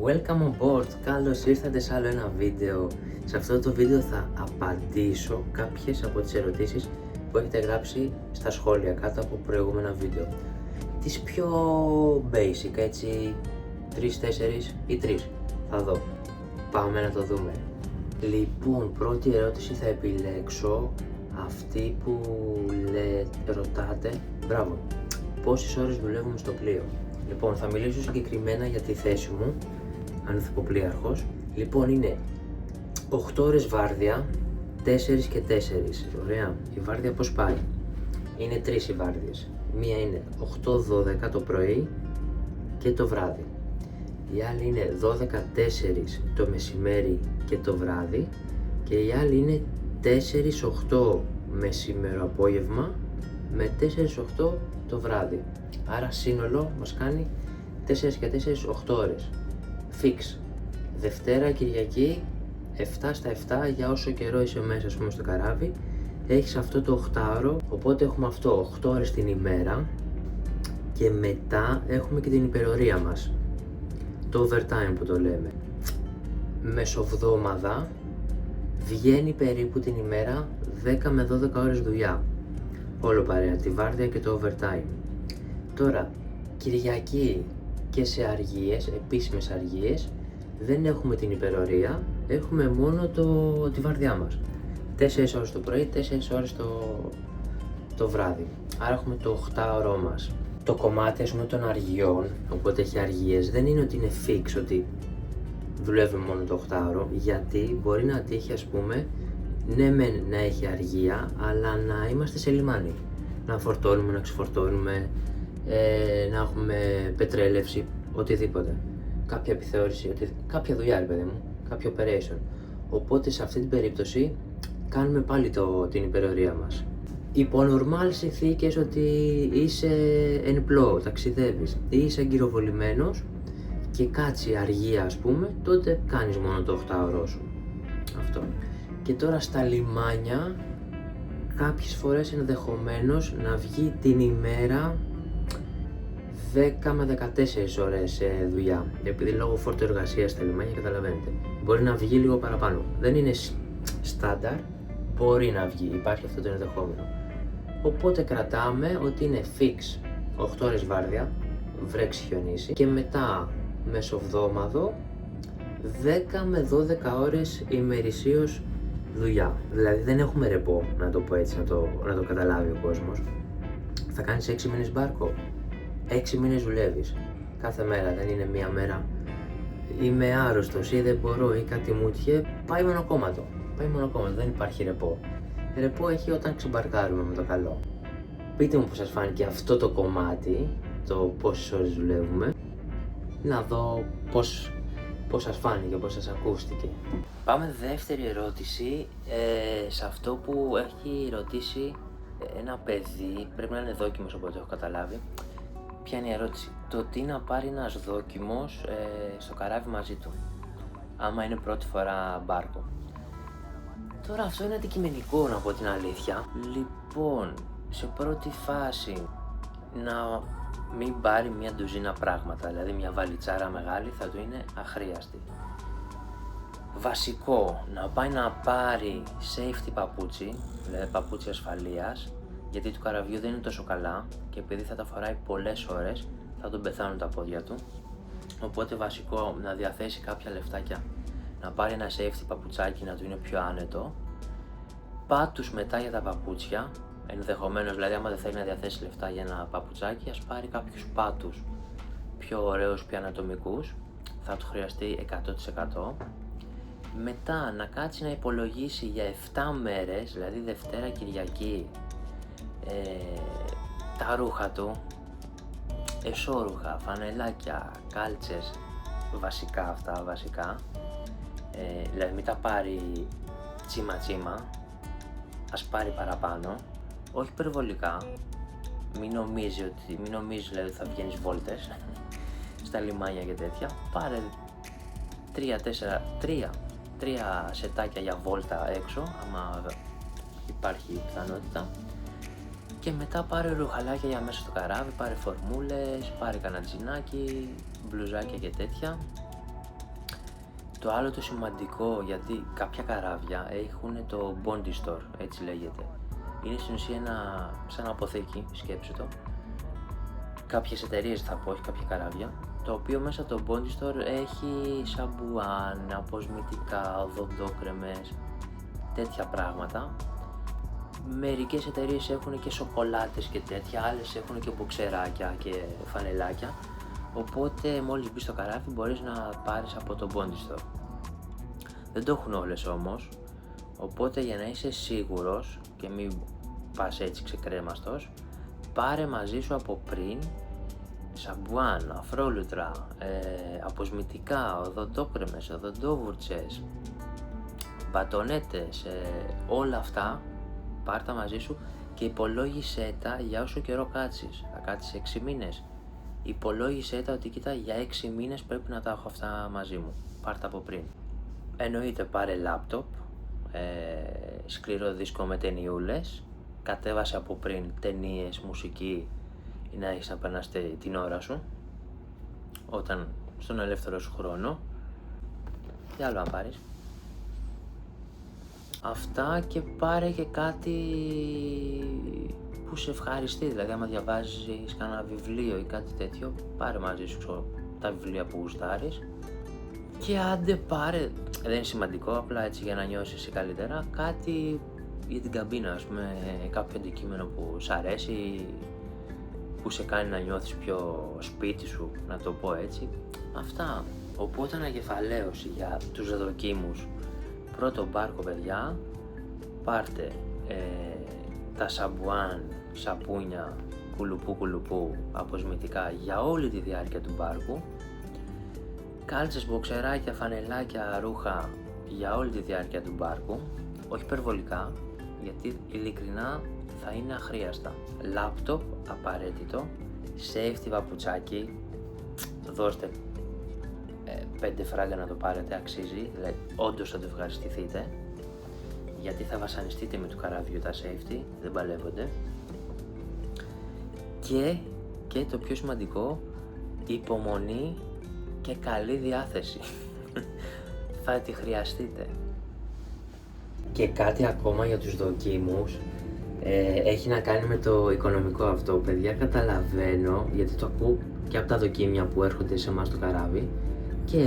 Welcome on board, καλώς ήρθατε σε άλλο ένα βίντεο. Σε αυτό το βίντεο θα απαντήσω κάποιες από τις ερωτήσεις που έχετε γράψει στα σχόλια κάτω από προηγούμενα βίντεο. Τις πιο basic, έτσι 3-4 ή 3, θα δω. Πάμε να το δούμε. Λοιπόν, πρώτη ερώτηση θα επιλέξω αυτή που ρωτάτε. Μπράβο, πόσες ώρες δουλεύουμε στο πλοίο? Λοιπόν, θα μιλήσω συγκεκριμένα για τη θέση μου, ανθυποπλοίαρχος. Λοιπόν, είναι 8 ώρες βάρδια, 4 και 4. Ωραία. Η βάρδια πώς πάει? Είναι 3 οι βάρδιες. Μία είναι 8-12 το πρωί και το βράδυ. Η άλλη είναι 12-4 το μεσημέρι και το βράδυ. Και η άλλη είναι 4-8 μεσήμερο απόγευμα με 4-8 το βράδυ. Άρα σύνολο μας κάνει 4 και 4, 8 ώρες. Fix. Δευτέρα, Κυριακή, 7 στα 7 για όσο καιρό είσαι μέσα, ας πούμε, στο καράβι. Έχεις αυτό το 8ωρο, οπότε έχουμε αυτό 8 ώρες την ημέρα και μετά έχουμε και την υπερορία μας. Το overtime που το λέμε. Μεσοβδόμαδα βγαίνει περίπου την ημέρα 10 με 12 ώρες δουλειά. Όλο παρέα, τη βάρδια και το overtime. Τώρα, Κυριακή και σε αργίες, επίσημες αργίες, δεν έχουμε την υπερορία, έχουμε μόνο τη βάρδιά μας. 4 ώρες το πρωί, 4 ώρες το βράδυ. Άρα έχουμε το 8ωρο μας. Το κομμάτι, ας πούμε, των αργιών, οπότε έχει αργίες, δεν είναι ότι είναι fix, ότι δουλεύουμε μόνο το 8ωρο, γιατί μπορεί να τύχει, ας πούμε, ναι μεν να έχει αργία, αλλά να είμαστε σε λιμάνι. Να φορτώνουμε, να ξεφορτώνουμε, να έχουμε πετρέλευση, οτιδήποτε. Κάποια επιθεώρηση, κάποια δουλειά, ρε παιδί μου, κάποιο operation. Οπότε σε αυτή την περίπτωση κάνουμε πάλι την υπερορία μας. Υπό normal συνθήκες, ότι είσαι εν πλώ, ταξιδεύεις ή είσαι αγκυροβολημένος και κάτσει αργία, ας πούμε, τότε κάνεις μόνο το 8ωρο σου. Αυτό. Και τώρα στα λιμάνια κάποιες φορές ενδεχομένως να βγει την ημέρα 10 με 14 ώρες δουλειά, επειδή λόγω φόρτου εργασίας στα λιμάνια, καταλαβαίνετε, μπορεί να βγει λίγο παραπάνω. Δεν είναι στάνταρ, μπορεί να βγει, υπάρχει αυτό το ενδεχόμενο. Οπότε κρατάμε ότι είναι fix 8 ώρες βάρδια, βρέξει, χιονίσει, και μετά μεσοβδόμαδο 10 με 12 ώρες ημερησίως δουλειά. Δηλαδή δεν έχουμε ρεπό, να το πω έτσι, να το καταλάβει ο κόσμος. Θα κάνεις 6 μήνες μπάρκο, 6 μήνες δουλεύεις κάθε μέρα, δεν είναι μία μέρα είμαι άρρωστος ή δεν μπορώ ή κάτι μου τυχε, πάει μονοκόμματο. Δεν υπάρχει ρεπό. Ρεπό έχει όταν ξεμπαρκάρουμε με το καλό. Πείτε μου πώς σας φάνηκε αυτό το κομμάτι, το πόσες ώρες δουλεύουμε, να δω πώς σας φάνηκε, πώς σας ακούστηκε. Πάμε δεύτερη ερώτηση, σε αυτό που έχει ρωτήσει ένα παιδί, πρέπει να είναι δόκιμος από ό,τι έχω καταλάβει. Ποια είναι η ερώτηση? Το τι να πάρει ένας δόκιμος στο καράβι μαζί του, άμα είναι πρώτη φορά μπάρκο. Τώρα αυτό είναι αντικειμενικό, να πω την αλήθεια. Λοιπόν, σε πρώτη φάση να μην πάρει μια ντουζίνα πράγματα, δηλαδή μια βαλιτσάρα μεγάλη θα του είναι αχρίαστη. Βασικό, να πάει να πάρει safety παπούτσι, δηλαδή παπούτσι ασφαλείας, γιατί του καραβιού δεν είναι τόσο καλά και επειδή θα τα φοράει πολλές ώρες θα τον πεθάνουν τα πόδια του. Οπότε βασικό, να διαθέσει κάποια λεφτάκια, να πάρει ένα safety παπουτσάκι να του είναι πιο άνετο. Πάτους μετά για τα παπούτσια, ενδεχομένως, δηλαδή άμα δεν θέλει να διαθέσει λεφτά για ένα παπουτσάκι, ας πάρει κάποιους πάτους πιο ωραίους, πιο ανατομικούς, θα του χρειαστεί 100%. Μετά να κάτσει να υπολογίσει για 7 μέρες, δηλαδή Δευτέρα, Κυριακή, τα ρούχα του, εσώρουχα, φανελάκια, κάλτσες, βασικά αυτά, δηλαδή μην τα πάρει τσίμα, ας πάρει παραπάνω, όχι υπερβολικά, μην νομίζει δηλαδή ότι θα βγαίνεις βόλτες στα λιμάνια και τέτοια. Πάρε 3 σετάκια για βόλτα έξω, άμα υπάρχει πιθανότητα, και μετά πάρε ρουχαλάκια για μέσα στο καράβι, πάρε φορμούλες, πάρε κανένα τζινάκι, μπλουζάκια και τέτοια. Το άλλο το σημαντικό, γιατί κάποια καράβια έχουν το Bondi Store, έτσι λέγεται. Είναι στην ουσία σαν αποθήκη, σκέψου το. Κάποιες εταιρείες θα πω, όχι κάποια καράβια, το οποίο μέσα το Bondi Store έχει σαμπουάν, αποσμητικά, οδοντόκρεμες, τέτοια πράγματα. Μερικές εταιρείες έχουν και σοκολάτες και τέτοια, άλλες έχουν και μποξεράκια και φανελάκια. Οπότε μόλις μπεις στο καράβι μπορείς να πάρεις από το Bondi Store. Δεν το έχουν όλες όμως, οπότε για να είσαι σίγουρος και μην πας έτσι ξεκρέμαστος, πάρε μαζί σου από πριν σαμπουάν, αφρόλουτρα, αποσμητικά, οδοντόκρεμες, οδοντόβουρτσες, μπατονέτες, όλα αυτά πάρ' τα μαζί σου και υπολόγισέ τα για όσο καιρό κάτσεις. Θα κάτσεις 6 μήνες. Υπολόγισέ τα ότι κοίτα για 6 μήνες πρέπει να τα έχω αυτά μαζί μου. Πάρ' τα από πριν. Εννοείται πάρε λάπτοπ, σκληρό δίσκο με ταινιούλες, κατέβασε από πριν ταινίες, μουσική ή να έχεις να περνάς την ώρα σου όταν στον ελεύθερο σου χρόνο. Τι άλλο να πάρεις? Αυτά, και πάρε και κάτι που σε ευχαριστεί, δηλαδή άμα διαβάζεις κανένα βιβλίο ή κάτι τέτοιο, πάρε μαζί σου τα βιβλία που γουστάρεις και άντε πάρε, δεν είναι σημαντικό, απλά έτσι για να νιώσεις καλύτερα, κάτι για την καμπίνα, ας πούμε, κάποιο αντικείμενο που σ' αρέσει, που σε κάνει να νιώθεις πιο σπίτι σου, να το πω έτσι, αυτά. Οπότε ανακεφαλαίωση για τους δοκίμους. Πρώτο μπάρκο, παιδιά, πάρτε τα σαμπουάν, σαπούνια, κουλουπού, αποσμητικά για όλη τη διάρκεια του μπάρκου, κάλτσες, μποξεράκια, φανελάκια, ρούχα για όλη τη διάρκεια του μπάρκου, όχι υπερβολικά, γιατί ειλικρινά θα είναι αχρίαστα. Λάπτοπ απαραίτητο, safety παπουτσάκι, δώστε 5 φράγκα να το πάρετε, αξίζει, δηλαδή όντως θα το ευχαριστηθείτε, γιατί θα βασανιστείτε με του καραβιού τα safety, δεν παλεύονται. Και το πιο σημαντικό, υπομονή και καλή διάθεση. Θα τη χρειαστείτε. Και κάτι ακόμα για τους δοκίμους, έχει να κάνει με το οικονομικό αυτό. Παιδιά, καταλαβαίνω, γιατί το ακούω και από τα δοκίμια που έρχονται σε εμάς στο καράβι και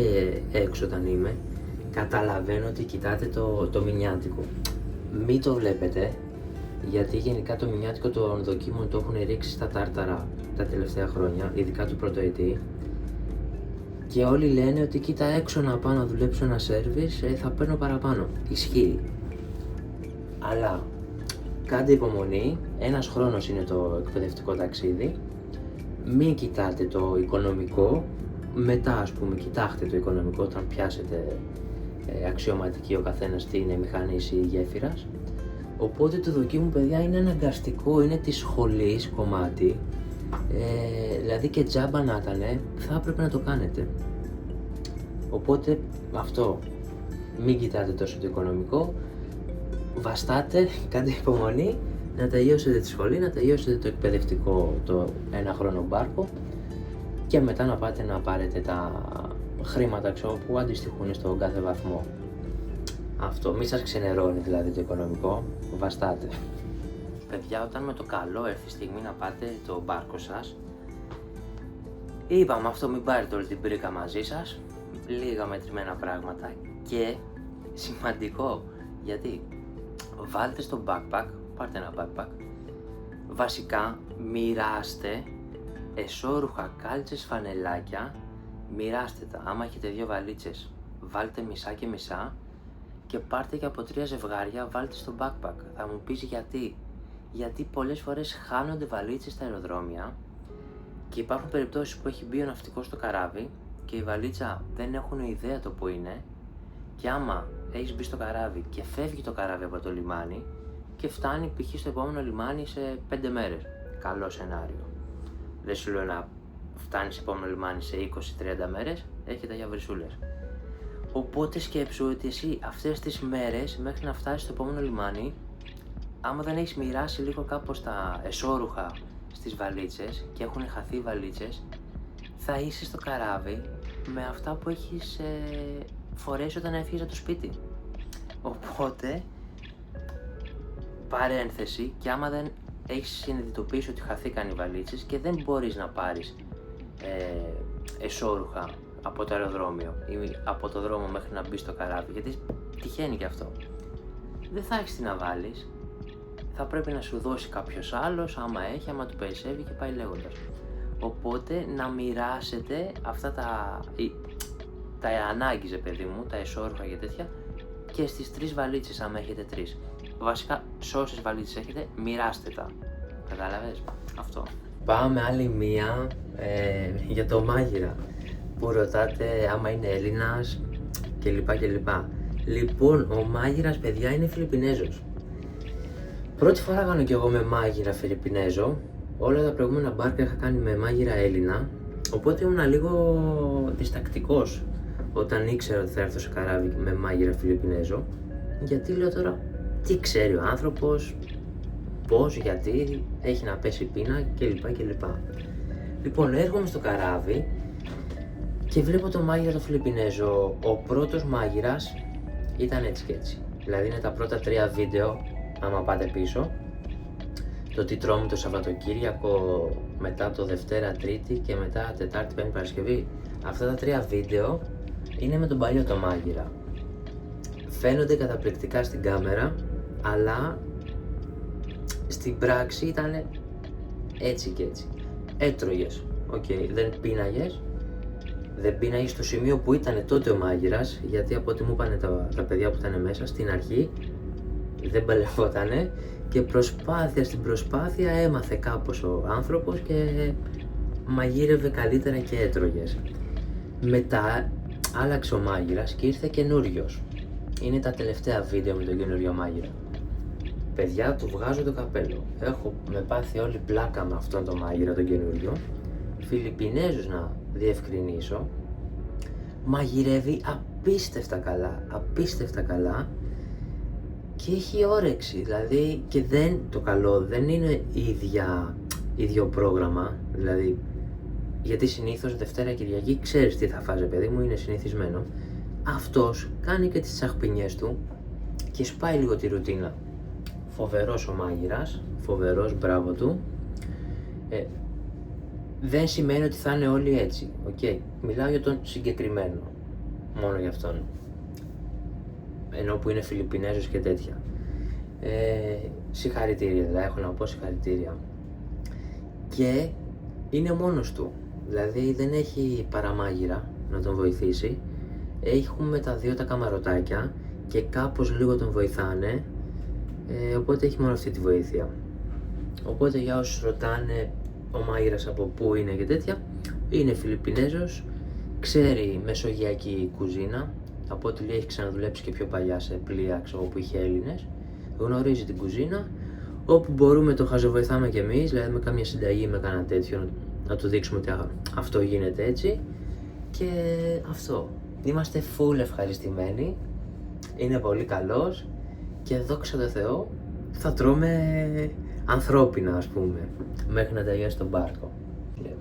έξω όταν είμαι, καταλαβαίνω ότι κοιτάτε το μηνιάτικο. Μην το βλέπετε, γιατί γενικά το μηνιάτικο των δοκίμων το έχουν ρίξει στα τάρταρα τα τελευταία χρόνια, ειδικά του πρωτοετή, και όλοι λένε ότι κοίτα, έξω να πάω να δουλέψω ένα σέρβις θα παίρνω παραπάνω. Ισχύει, αλλά κάντε υπομονή, ένας χρόνος είναι το εκπαιδευτικό ταξίδι, μην κοιτάτε το οικονομικό, μετά ας πούμε κοιτάξτε το οικονομικό όταν πιάσετε αξιωματική ο καθένας τι είναι, μηχανής ή γέφυρας. Οπότε το δοκίμου, παιδιά, είναι αναγκαστικό, είναι της σχολής κομμάτι, δηλαδή και τζάμπα να ήτανε, θα έπρεπε να το κάνετε. Οπότε αυτό, μην κοιτάτε τόσο το οικονομικό, βαστάτε, κάντε υπομονή, να τελειώσετε τη σχολή, να τελειώσετε το εκπαιδευτικό, το 1 χρόνο μπάρκο, και μετά να πάτε να πάρετε τα χρήματα που αντιστοιχούν στον κάθε βαθμό. Αυτό, μη σας ξενερώνει δηλαδή το οικονομικό, βαστάτε. Παιδιά, όταν με το καλό έρθει η στιγμή να πάτε το μπάρκο σας, είπαμε αυτό, μην πάρετε όλη την πρίκα μαζί σας, λίγα μετρημένα πράγματα, και σημαντικό, γιατί βάλτε στο backpack, πάρτε ένα backpack, βασικά μοιράστε εσώρουχα, κάλτσες, φανελάκια, μοιράστε τα. Άμα έχετε 2 βαλίτσες, βάλτε μισά και μισά και πάρτε και από 3 ζευγάρια, βάλτε στο backpack. Θα μου πεις γιατί? Γιατί πολλές φορές χάνονται βαλίτσες στα αεροδρόμια και υπάρχουν περιπτώσεις που έχει μπει ο ναυτικός στο καράβι και η βαλίτσα δεν έχουν ιδέα το που είναι, και άμα έχεις μπει στο καράβι και φεύγει το καράβι από το λιμάνι και φτάνει π.χ. στο επόμενο λιμάνι σε 5 μέρες, καλό σενάριο. Δεν σου λέω να φτάνει σε επόμενο λιμάνι σε 20-30 μέρες, έχετε για βρυσούλες. Οπότε σκέψου ότι εσύ αυτές τις μέρες μέχρι να φτάσεις στο επόμενο λιμάνι, άμα δεν έχεις μοιράσει λίγο κάπως τα εσώρουχα στις βαλίτσες και έχουν χαθεί οι βαλίτσες, θα είσαι στο καράβι με αυτά που έχεις φορέσει όταν έφυγες από το σπίτι. Οπότε, παρένθεση, και άμα δεν έχεις συνειδητοποιήσει ότι χαθήκαν οι βαλίτσες και δεν μπορείς να πάρεις εσώρουχα από το αεροδρόμιο ή από το δρόμο μέχρι να μπεις στο καράβι, γιατί τυχαίνει και αυτό, δεν θα έχεις τι να βάλεις, θα πρέπει να σου δώσει κάποιος άλλος, άμα έχει, άμα του περισσεύει και πάει λέγοντας. Οπότε να μοιράσετε αυτά τα ανάγκης, παιδί μου, τα εσώρουχα και τέτοια, και στις 3 βαλίτσες, άμα έχετε 3. Βασικά, σε όσες βαλίτσες έχετε, μοιράστε τα. Κατάλαβες, αυτό. Πάμε άλλη μία για το μάγειρα, που ρωτάτε άμα είναι Έλληνας κλπ. Λοιπόν, ο μάγειρας, παιδιά, είναι Φιλιππινέζος. Πρώτη φορά κάνω κι εγώ με μάγειρα Φιλιππινέζο. Όλα τα προηγούμενα μπάρκα είχα κάνει με μάγειρα Έλληνα, οπότε ήμουν λίγο διστακτικός όταν ήξερα ότι θα έρθω σε καράβι με μάγειρα Φιλιππινέζο, γιατί λέω τώρα τι ξέρει ο άνθρωπος, πώς, γιατί έχει να πέσει πείνα κλπ. Λοιπόν, έρχομαι στο καράβι και βλέπω το μάγειρα το Φιλιππινέζο. Ο πρώτος μάγειρας ήταν έτσι και έτσι. Δηλαδή είναι τα πρώτα 3 βίντεο, άμα πάτε πίσω. Το τι τρώμε το Σαββατοκύριακο, μετά το Δευτέρα, Τρίτη και μετά Τετάρτη, Πέμπτη, Παρασκευή. Αυτά τα 3 βίντεο είναι με τον παλιό το μάγειρα. Φαίνονται καταπληκτικά στην κάμερα, αλλά στην πράξη ήταν έτσι και έτσι. Έτρωγες, δεν πίναγες. Δεν πίναγες στο σημείο που ήταν τότε ο μάγειρας, γιατί από ό,τι μου είπανε τα παιδιά που ήταν μέσα στην αρχή, δεν παλευότανε και προσπάθεια στην προσπάθεια έμαθε κάπως ο άνθρωπος και μαγείρευε καλύτερα και έτρωγες. Μετά άλλαξε ο μάγειρας και ήρθε καινούριος. Είναι τα τελευταία βίντεο με τον καινούριο μάγειρα. Παιδιά, του βγάζω το καπέλο. Έχω με πάθει όλη πλάκα με αυτόν τον μάγειρα τον καινούριο. Φιλιππινέζους, να διευκρινίσω. Μαγειρεύει απίστευτα καλά και έχει όρεξη, δηλαδή, και το καλό δεν είναι ίδιο πρόγραμμα, δηλαδή, γιατί συνήθως Δευτέρα Κυριακή ξέρεις τι θα φας, παιδί μου, είναι συνηθισμένο. Αυτός κάνει και τις τσαχπινιές του και σπάει λίγο τη ρουτίνα. Φοβερός ο μάγειρας, φοβερός, μπράβο του. Δεν σημαίνει ότι θα είναι όλοι έτσι, Μιλάω για τον συγκεκριμένο, μόνο για αυτόν. Ενώ που είναι Φιλιππινέζος και τέτοια. Συγχαρητήρια, δηλαδή έχω να πω συγχαρητήρια. Και είναι μόνος του, δηλαδή δεν έχει παραμάγειρα να τον βοηθήσει. Έχουμε τα 2 τα καμαρωτάκια και κάπως λίγο τον βοηθάνε, οπότε έχει μόνο αυτή τη βοήθεια. Οπότε για όσους ρωτάνε ο μάγειρας από πού είναι και τέτοια, είναι Φιλιππινέζος, ξέρει μεσογειακή κουζίνα, από ό,τι λέει έχει ξαναδουλέψει και πιο παλιά σε πλοία όπου είχε Έλληνες, γνωρίζει την κουζίνα, όπου μπορούμε το χαζοβοηθάμε κι εμείς, δηλαδή με κάμια συνταγή, με κάνα τέτοιο, να του δείξουμε ότι αυτό γίνεται έτσι και αυτό. Είμαστε full ευχαριστημένοι, είναι πολύ καλός και δόξα τω Θεώ θα τρώμε ανθρώπινα, ας πούμε, μέχρι να τελειώσει το μπάρκο.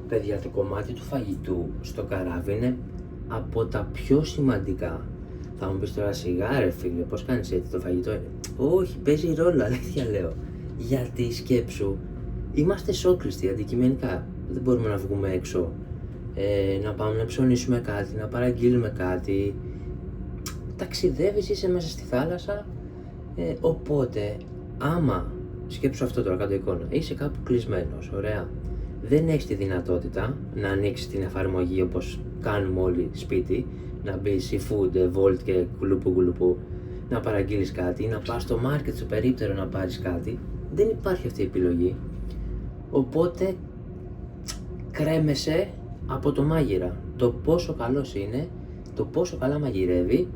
Παιδιά, το κομμάτι του φαγητού στο καράβι είναι από τα πιο σημαντικά. Θα μου πεις τώρα, σιγά ρε φίλε, πώς κάνεις έτσι, το φαγητό είναι? Όχι, παίζει ρόλο, αλήθεια λέω. Γιατί σκέψου, είμαστε σόκλειστοι αντικειμενικά. Δεν μπορούμε να βγούμε έξω, να πάμε να ψωνίσουμε κάτι, να παραγγείλουμε κάτι. Ταξιδεύεις, είσαι μέσα στη θάλασσα, οπότε άμα, σκέψου αυτό τώρα, κάτω εικόνα, είσαι κάπου κλεισμένος, ωραία. Δεν έχεις τη δυνατότητα να ανοίξεις την εφαρμογή όπως κάνουμε όλοι σπίτι, να μπεις seafood, Volt και κουλουπού, να παραγγείλεις κάτι, να πας στο μάρκετ στο περίπτερο να πάρεις κάτι. Δεν υπάρχει αυτή η επιλογή. Οπότε κρέμεσαι από το μάγειρα. Το πόσο καλός είναι, το πόσο καλά μαγειρεύει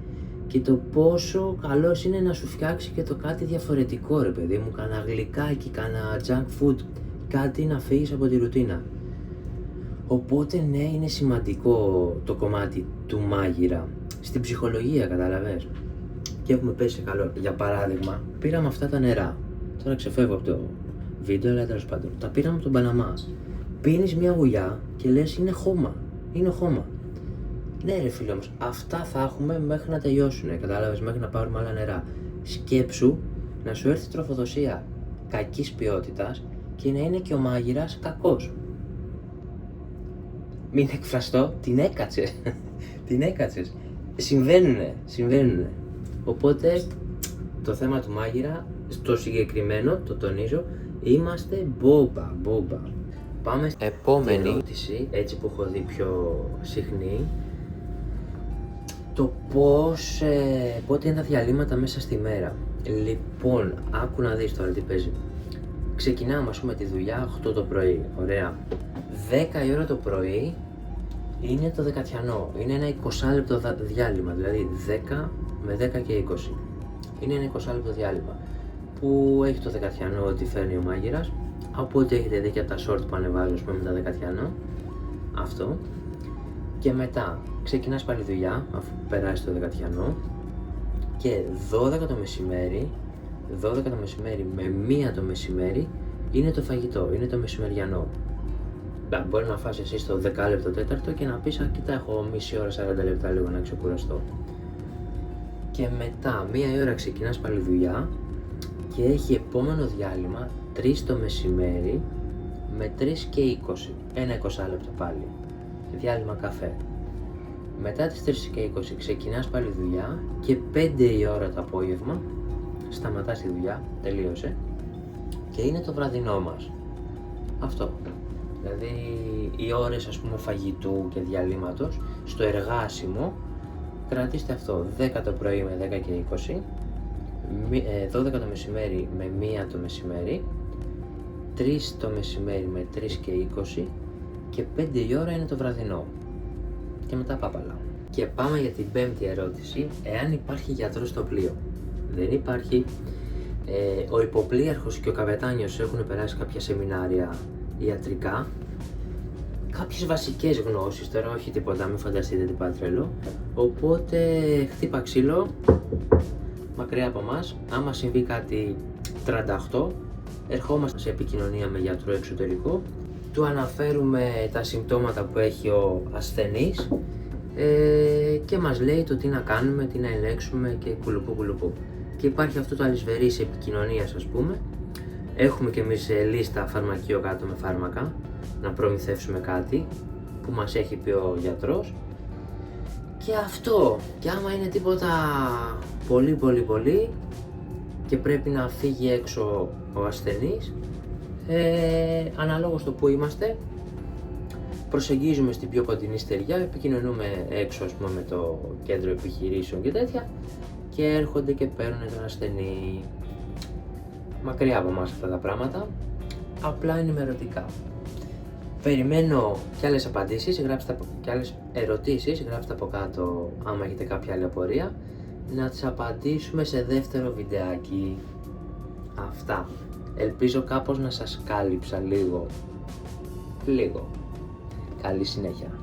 και το πόσο καλός είναι να σου φτιάξει και το κάτι διαφορετικό, ρε παιδί μου, κάνα γλυκάκι, κάνα junk food, κάτι να φύγεις από τη ρουτίνα. Οπότε ναι, είναι σημαντικό το κομμάτι του μάγειρα στην ψυχολογία, καταλαβες. Και έχουμε πέσει καλό. Για παράδειγμα, πήραμε αυτά τα νερά. Τώρα ξεφεύγω από το βίντεο, αλλά τέλος πάντων. Τα πήραμε από τον Παναμά. Πίνεις μια γουλιά και λες είναι χώμα. Είναι χώμα. Ναι ρε φίλε όμως, αυτά θα έχουμε μέχρι να τελειώσουν, κατάλαβες, μέχρι να πάρουμε άλλα νερά. Σκέψου να σου έρθει τροφοδοσία κακής ποιότητας και να είναι και ο μάγειρας κακός. Μην εκφραστώ, την έκατσες. Την έκατσες. Συμβαίνουνε. Οπότε το θέμα του μάγειρα, στο συγκεκριμένο, το τονίζω, είμαστε μπόμπα. Πάμε στην επόμενη ερώτηση, έτσι που έχω δει πιο συχνή. Το πότε είναι τα διαλύματα μέσα στη μέρα. Λοιπόν, άκου να δεις τώρα τι παίζει. Ξεκινάμε ας πούμε τη δουλειά 8 το πρωί, ωραία. 10 η ώρα το πρωί είναι το δεκατιανό, είναι ένα 20 λεπτό διάλειμμα, δηλαδή 10 με 10 και 20. Είναι ένα 20 λεπτό διάλειμμα που έχει το δεκατιανό ότι φέρνει ο μάγειρας. Από ό,τι έχετε δει και από τα short που ανεβάζω με τα δεκατιανό, αυτό. Και μετά ξεκινάς πάλι δουλειά αφού περάσει το δεκατιανό και 12 το μεσημέρι με 1 το μεσημέρι είναι το φαγητό, είναι το μεσημεριανό. Μπορεί να φας εσύ στο 10 λεπτό τέταρτο και να πεις κοίτα έχω μισή ώρα 40 λεπτά λίγο να ξεκουραστώ. Και μετά 1 η ώρα ξεκινάς πάλι δουλειά και έχει επόμενο διάλειμμα 3 το μεσημέρι με 3 και 20, ένα 20 λεπτό πάλι, διάλειμμα καφέ. Μετά τις 3 και 20 ξεκινάς πάλι δουλειά και 5 η ώρα το απόγευμα σταματάς τη δουλειά, τελείωσε και είναι το βραδινό μας. Αυτό. Δηλαδή οι ώρες ας πούμε φαγητού και διαλύματος στο εργάσιμο κρατήστε αυτό, 10 το πρωί με 10 και 20, 12 το μεσημέρι με 1 το μεσημέρι, 3 το μεσημέρι με 3 και 20 και 5 η ώρα είναι το βραδινό. Και μετά πάπαλα. Και πάμε για την πέμπτη ερώτηση, εάν υπάρχει γιατρός στο πλοίο. Δεν υπάρχει. Ο υποπλοίαρχος και ο καπετάνιος έχουν περάσει κάποια σεμινάρια ιατρικά, κάποιες βασικές γνώσεις, τώρα όχι τίποτα, μην φανταστείτε τίποτα τρελό. Οπότε χτύπα ξύλο, μακριά από μας, άμα συμβεί κάτι 38, ερχόμαστε σε επικοινωνία με γιατρό εξωτερικό, του αναφέρουμε τα συμπτώματα που έχει ο ασθενής και μας λέει το τι να κάνουμε, τι να ελέγξουμε και κουλουπού. Και υπάρχει αυτό το αλυσβερής επικοινωνίας ας πούμε. Έχουμε και εμείς λίστα φαρμακείο κάτω με φάρμακα, να προμηθεύσουμε κάτι που μας έχει πει ο γιατρός. Και αυτό, και άμα είναι τίποτα πολύ και πρέπει να φύγει έξω ο ασθενής, αναλόγως το που είμαστε, προσεγγίζουμε στην πιο κοντινή στεριά, επικοινωνούμε έξω ας πούμε με το κέντρο επιχειρήσεων και τέτοια και έρχονται και παίρνουν τον ασθενή. Μακριά από εμάς αυτά τα πράγματα, απλά ενημερωτικά. Περιμένω κι άλλες απαντήσεις, κι άλλες ερωτήσεις, γράψτε από κάτω άμα έχετε κάποια άλλη απορία, να τις απαντήσουμε σε δεύτερο βιντεάκι. Αυτά. Ελπίζω κάπως να σας κάλυψα λίγο. Καλή συνέχεια.